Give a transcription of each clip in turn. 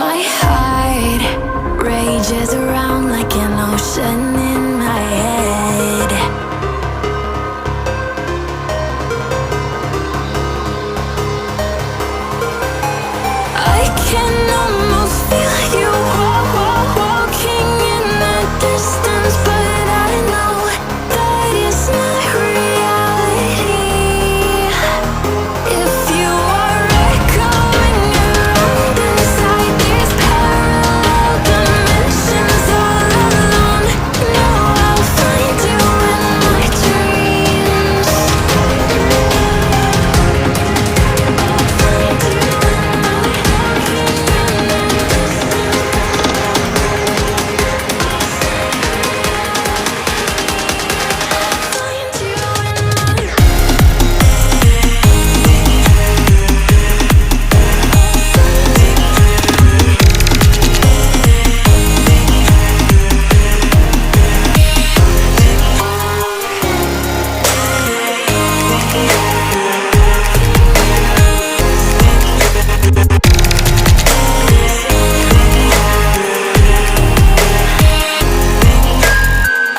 My heart rages around like an ocean in my head. I can almost feel you walking in the distance, but I know that it's not reality. If you are echoing around inside these parallel dimensions all alone, know I'll find you in my dreams.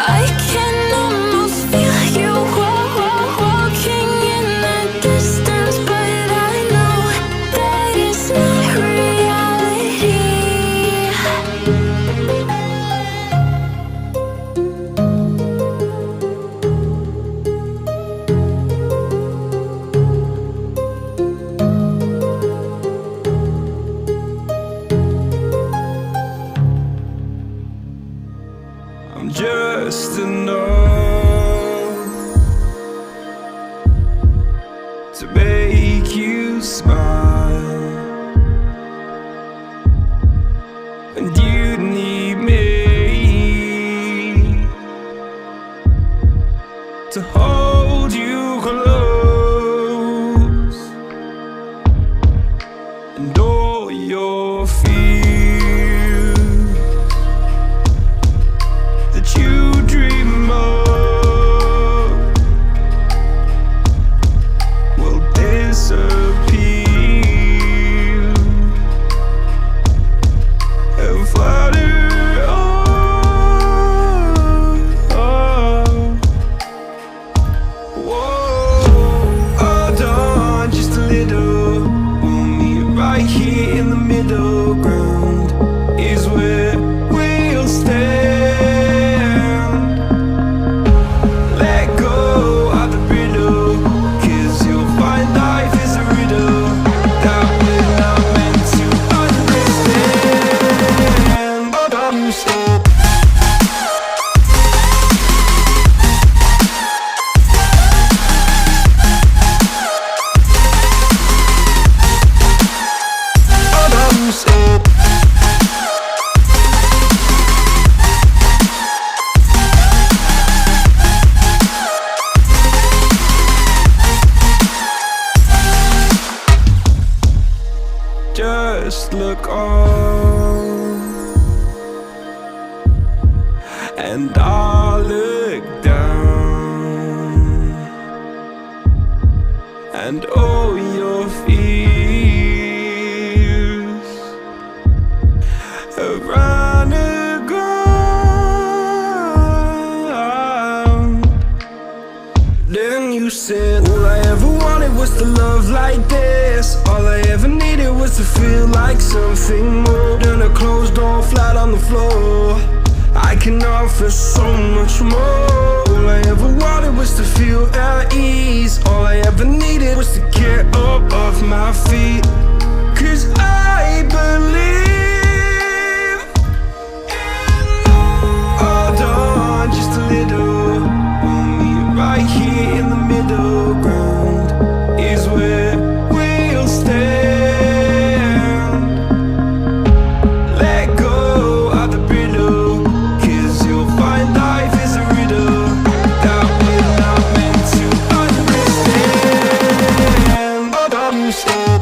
I can almost feel you walking in the distance, but I know that it's not reality. I'm just enough to make you smile, and you need me to hold you close, and all your fears that you dream of will disappear and flutter on. Whoa, hold on just a little. We'll meet right here in the middle ground is where we'll stand. Let go of the riddle, 'cause you'll find life is a riddle that we're not meant to understand. But I'm still just look on, and I'll look down, and all your fears have run aground. Then you said, all I ever wanted was to love like this. All I ever needed was to feel like something more than a closed door flat on the floor. I can offer so much more. All I ever wanted was to feel at ease. All I ever needed was to get up off my feet. 'Cause I believe in love. Hold on just a little. We'll meet right here in the middle ground is where we'll stand. Let go of the riddle, 'cause you'll find life is a riddle that we're not meant to understand. But I'm still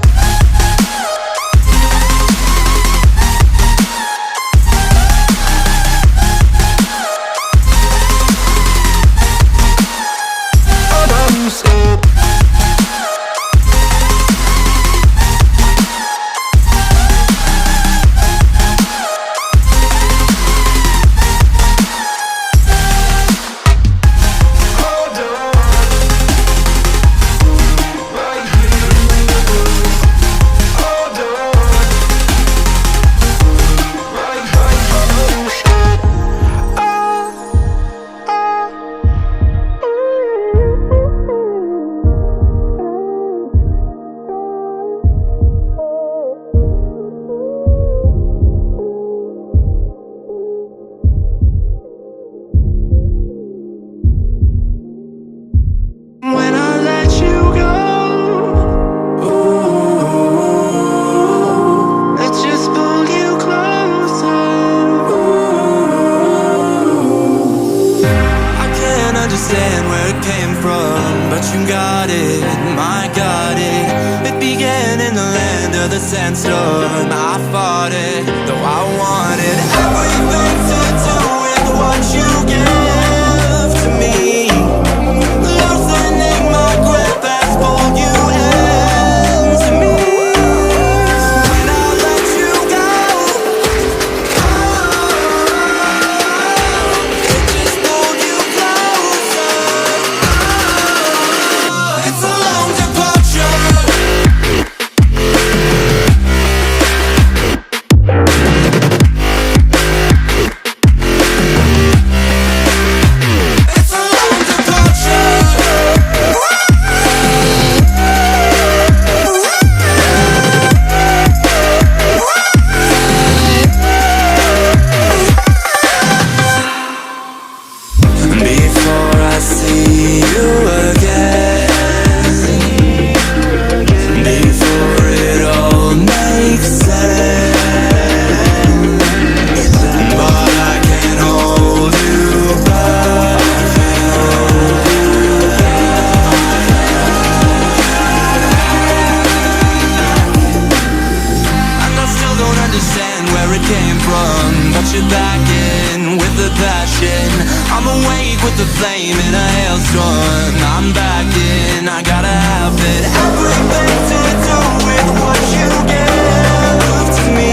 understand where it came from, but you're back in with the passion. I'm awake with the flame in a hailstorm. I'm back in, I gotta have it. Everything to do with what you give to me,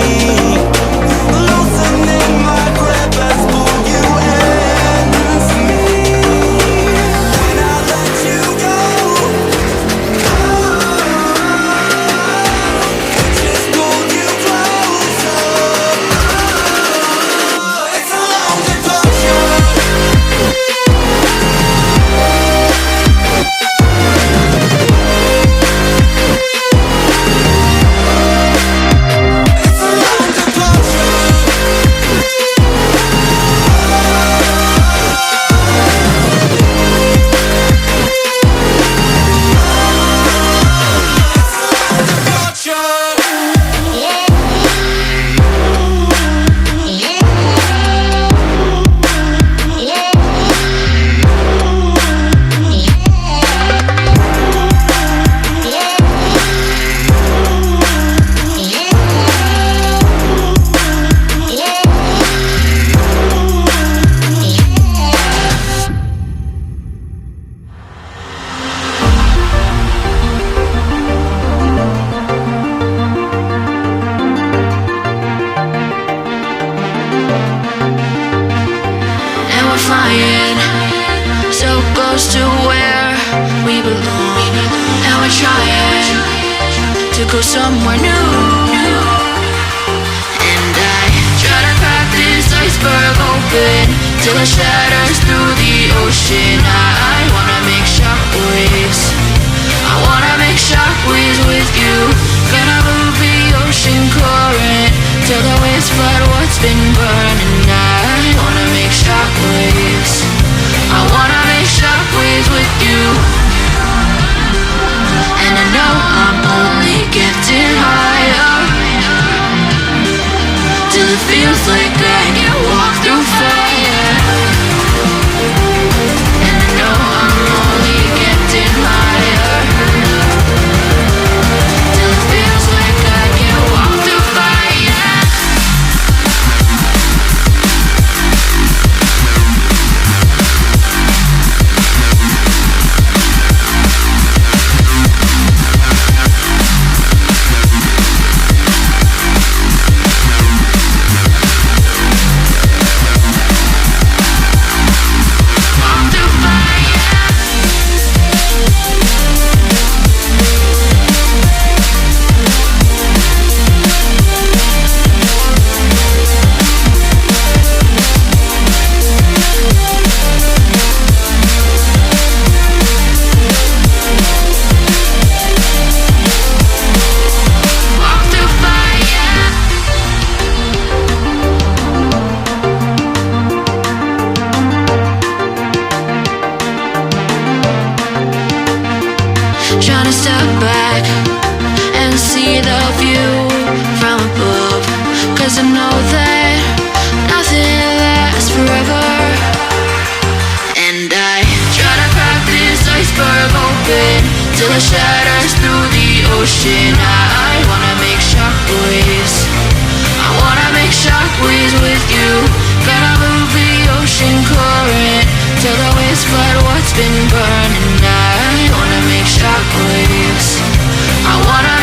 loosening my grip as pull you into me. When I let you go, it just pulled you closer. It's a long departure. It's a long departure. And we're flying so close to where we belong. And we're trying to go somewhere new. And I try to crack this iceberg open till it shatters through the ocean. I wanna make shockwaves. I wanna make shockwaves with you. Gonna move the ocean current till the waves flood what's been burning. I wanna make shockwaves. I wanna make shockwaves with you. And I know I'm only getting higher, till it feels like I can walk through fire. And I know I'm only getting higher, till it feels like I can walk through fire. Walk through fire. Walk through fire. Trying to step back and see the view from above, 'cause I know that nothing lasts forever. And I try to crack this iceberg open till it shatters through the ocean. I wanna make shockwaves. I wanna make shockwaves with you. Gonna move the ocean current till the waves flood what's been burning. I wanna make shockwaves. I wanna